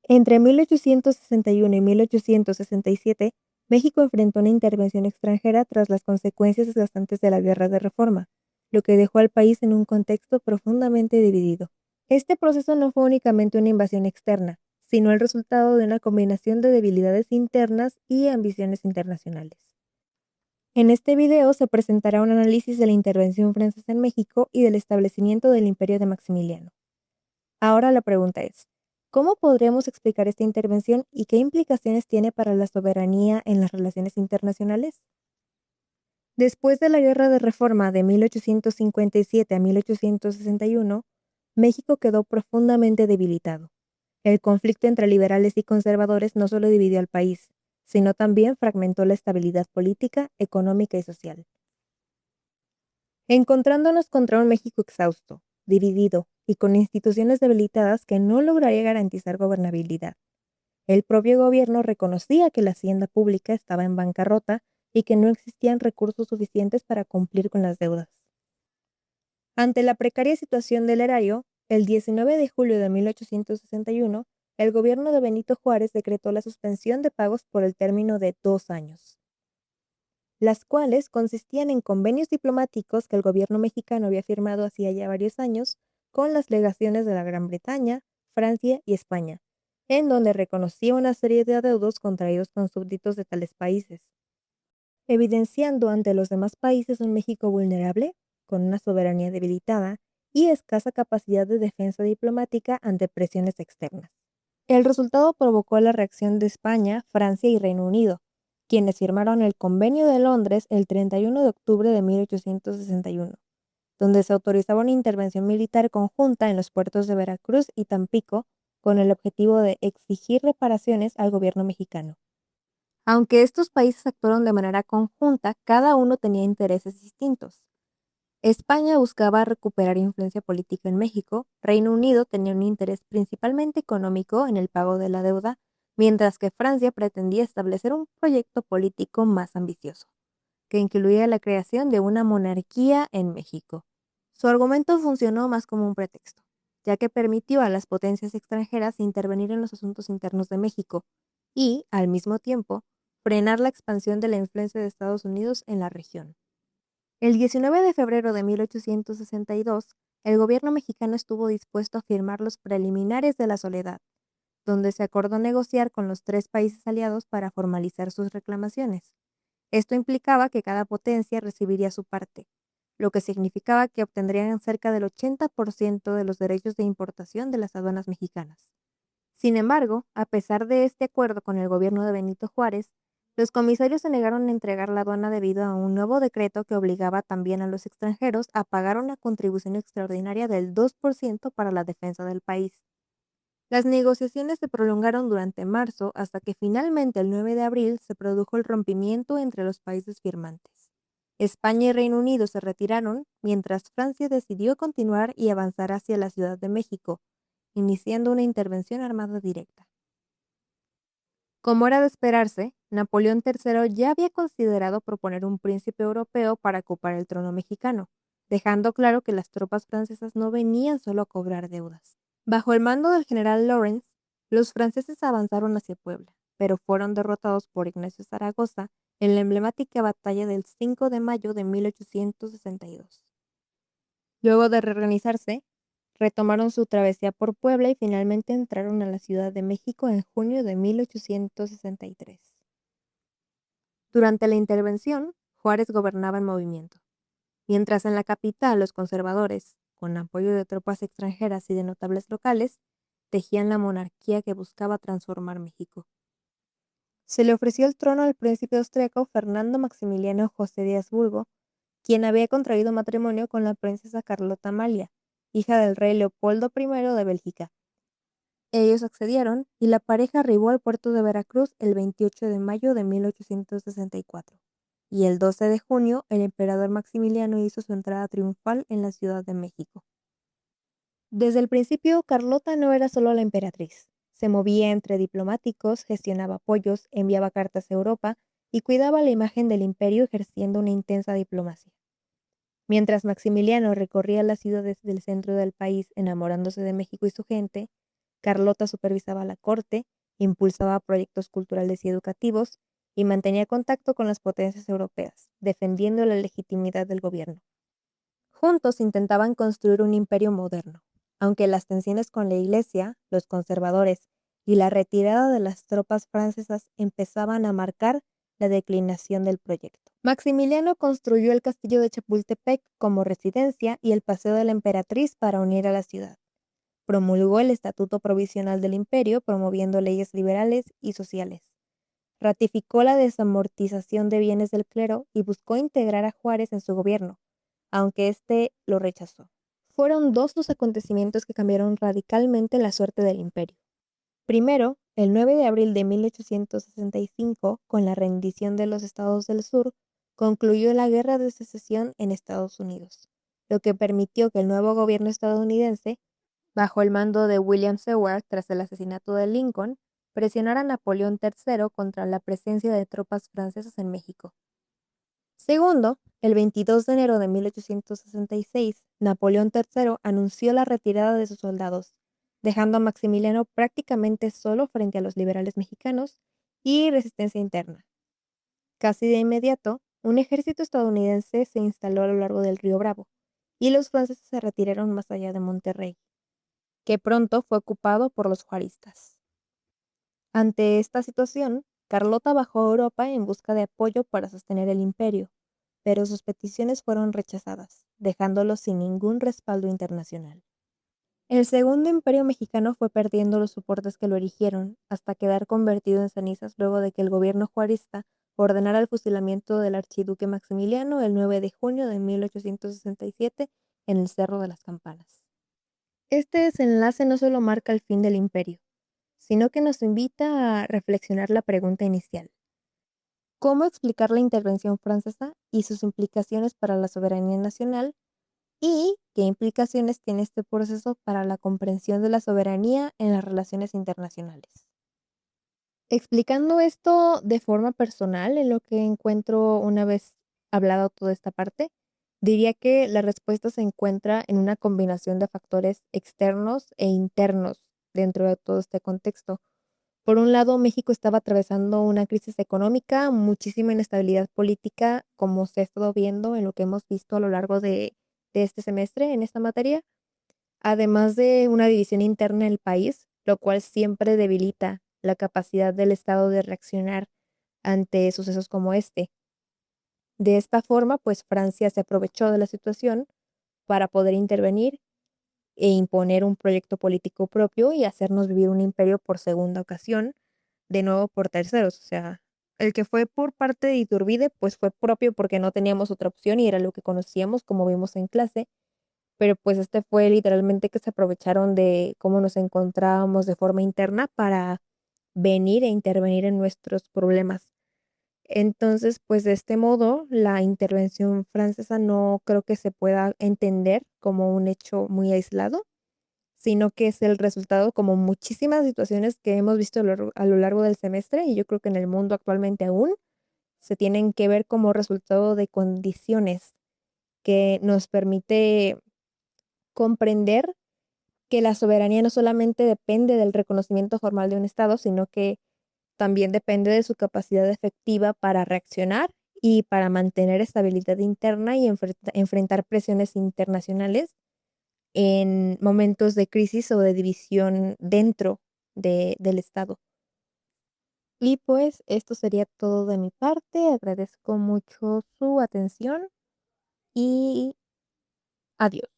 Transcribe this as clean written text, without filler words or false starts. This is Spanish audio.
Entre 1861 y 1867, México enfrentó una intervención extranjera tras las consecuencias desgastantes de la Guerra de Reforma, lo que dejó al país en un contexto profundamente dividido. Este proceso no fue únicamente una invasión externa, sino el resultado de una combinación de debilidades internas y ambiciones internacionales. En este video se presentará un análisis de la intervención francesa en México y del establecimiento del Imperio de Maximiliano. Ahora la pregunta es, ¿cómo podríamos explicar esta intervención y qué implicaciones tiene para la soberanía en las relaciones internacionales? Después de la Guerra de Reforma de 1857 a 1861, México quedó profundamente debilitado. El conflicto entre liberales y conservadores no solo dividió al país, sino también fragmentó la estabilidad política, económica y social. Encontrándonos contra un México exhausto, dividido y con instituciones debilitadas que no lograría garantizar gobernabilidad. El propio gobierno reconocía que la hacienda pública estaba en bancarrota y que no existían recursos suficientes para cumplir con las deudas. Ante la precaria situación del erario, el 19 de julio de 1861, el gobierno de Benito Juárez decretó la suspensión de pagos por el término de 2 años, las cuales consistían en convenios diplomáticos que el gobierno mexicano había firmado hacía ya varios años con las legaciones de la Gran Bretaña, Francia y España, en donde reconocía una serie de adeudos contraídos con súbditos de tales países, evidenciando ante los demás países un México vulnerable, con una soberanía debilitada y escasa capacidad de defensa diplomática ante presiones externas. El resultado provocó la reacción de España, Francia y Reino Unido, quienes firmaron el Convenio de Londres el 31 de octubre de 1861, donde se autorizaba una intervención militar conjunta en los puertos de Veracruz y Tampico con el objetivo de exigir reparaciones al gobierno mexicano. Aunque estos países actuaron de manera conjunta, cada uno tenía intereses distintos. España buscaba recuperar influencia política en México, Reino Unido tenía un interés principalmente económico en el pago de la deuda, mientras que Francia pretendía establecer un proyecto político más ambicioso, que incluía la creación de una monarquía en México. Su argumento funcionó más como un pretexto, ya que permitió a las potencias extranjeras intervenir en los asuntos internos de México y, al mismo tiempo, frenar la expansión de la influencia de Estados Unidos en la región. El 19 de febrero de 1862, el gobierno mexicano estuvo dispuesto a firmar los preliminares de la Soledad, donde se acordó negociar con los 3 países aliados para formalizar sus reclamaciones. Esto implicaba que cada potencia recibiría su parte, lo que significaba que obtendrían cerca del 80% de los derechos de importación de las aduanas mexicanas. Sin embargo, a pesar de este acuerdo con el gobierno de Benito Juárez, los comisarios se negaron a entregar la aduana debido a un nuevo decreto que obligaba también a los extranjeros a pagar una contribución extraordinaria del 2% para la defensa del país. Las negociaciones se prolongaron durante marzo hasta que finalmente el 9 de abril se produjo el rompimiento entre los países firmantes. España y Reino Unido se retiraron, mientras Francia decidió continuar y avanzar hacia la Ciudad de México, iniciando una intervención armada directa. Como era de esperarse, Napoleón III ya había considerado proponer un príncipe europeo para ocupar el trono mexicano, dejando claro que las tropas francesas no venían solo a cobrar deudas. Bajo el mando del general Lawrence, los franceses avanzaron hacia Puebla, pero fueron derrotados por Ignacio Zaragoza en la emblemática batalla del 5 de mayo de 1862. Luego de reorganizarse, retomaron su travesía por Puebla y finalmente entraron a la Ciudad de México en junio de 1863. Durante la intervención, Juárez gobernaba en movimiento, mientras en la capital los conservadores, con apoyo de tropas extranjeras y de notables locales, tejían la monarquía que buscaba transformar México. Se le ofreció el trono al príncipe austriaco Fernando Maximiliano José de Habsburgo, quien había contraído matrimonio con la princesa Carlota Amalia, hija del rey Leopoldo I de Bélgica. Ellos accedieron y la pareja arribó al puerto de Veracruz el 28 de mayo de 1864, y el 12 de junio el emperador Maximiliano hizo su entrada triunfal en la Ciudad de México. Desde el principio, Carlota no era solo la emperatriz. Se movía entre diplomáticos, gestionaba apoyos, enviaba cartas a Europa y cuidaba la imagen del imperio ejerciendo una intensa diplomacia. Mientras Maximiliano recorría las ciudades del centro del país enamorándose de México y su gente, Carlota supervisaba la corte, impulsaba proyectos culturales y educativos y mantenía contacto con las potencias europeas, defendiendo la legitimidad del gobierno. Juntos intentaban construir un imperio moderno, aunque las tensiones con la Iglesia, los conservadores y la retirada de las tropas francesas empezaban a marcar la declinación del proyecto. Maximiliano construyó el castillo de Chapultepec como residencia y el Paseo de la Emperatriz para unir a la ciudad. Promulgó el Estatuto Provisional del Imperio, promoviendo leyes liberales y sociales. Ratificó la desamortización de bienes del clero y buscó integrar a Juárez en su gobierno, aunque éste lo rechazó. Fueron dos los acontecimientos que cambiaron radicalmente la suerte del imperio. Primero, el 9 de abril de 1865, con la rendición de los estados del sur, concluyó la Guerra de Secesión en Estados Unidos, lo que permitió que el nuevo gobierno estadounidense, bajo el mando de William Seward tras el asesinato de Lincoln, presionara a Napoleón III contra la presencia de tropas francesas en México. Segundo, el 22 de enero de 1866, Napoleón III anunció la retirada de sus soldados, dejando a Maximiliano prácticamente solo frente a los liberales mexicanos y resistencia interna. Casi de inmediato, un ejército estadounidense se instaló a lo largo del río Bravo, y los franceses se retiraron más allá de Monterrey, que pronto fue ocupado por los juaristas. Ante esta situación, Carlota bajó a Europa en busca de apoyo para sostener el imperio, pero sus peticiones fueron rechazadas, dejándolo sin ningún respaldo internacional. El segundo imperio mexicano fue perdiendo los soportes que lo erigieron, hasta quedar convertido en cenizas luego de que el gobierno juarista ordenara el fusilamiento del archiduque Maximiliano el 9 de junio de 1867 en el Cerro de las Campanas. Este desenlace no solo marca el fin del imperio, sino que nos invita a reflexionar la pregunta inicial: ¿cómo explicar la intervención francesa y sus implicaciones para la soberanía nacional? ¿Y qué implicaciones tiene este proceso para la comprensión de la soberanía en las relaciones internacionales? Explicando esto de forma personal, en lo que encuentro una vez hablado toda esta parte, diría que la respuesta se encuentra en una combinación de factores externos e internos dentro de todo este contexto. Por un lado, México estaba atravesando una crisis económica, muchísima inestabilidad política, como se ha estado viendo en lo que hemos visto a lo largo de este semestre en esta materia, además de una división interna en el país, lo cual siempre debilita la capacidad del Estado de reaccionar ante sucesos como este. De esta forma, pues Francia se aprovechó de la situación para poder intervenir e imponer un proyecto político propio y hacernos vivir un imperio por segunda ocasión, de nuevo por terceros. O sea, el que fue por parte de Iturbide, pues fue propio porque no teníamos otra opción y era lo que conocíamos, como vimos en clase, pero pues este fue literalmente que se aprovecharon de cómo nos encontrábamos de forma interna para venir e intervenir en nuestros problemas. Entonces, pues de este modo, la intervención francesa no creo que se pueda entender como un hecho muy aislado, sino que es el resultado como muchísimas situaciones que hemos visto a lo largo del semestre, y yo creo que en el mundo actualmente aún se tienen que ver como resultado de condiciones que nos permite comprender que la soberanía no solamente depende del reconocimiento formal de un Estado, sino que también depende de su capacidad efectiva para reaccionar y para mantener estabilidad interna y enfrentar presiones internacionales en momentos de crisis o de división dentro del Estado. Y pues esto sería todo de mi parte. Agradezco mucho su atención y adiós.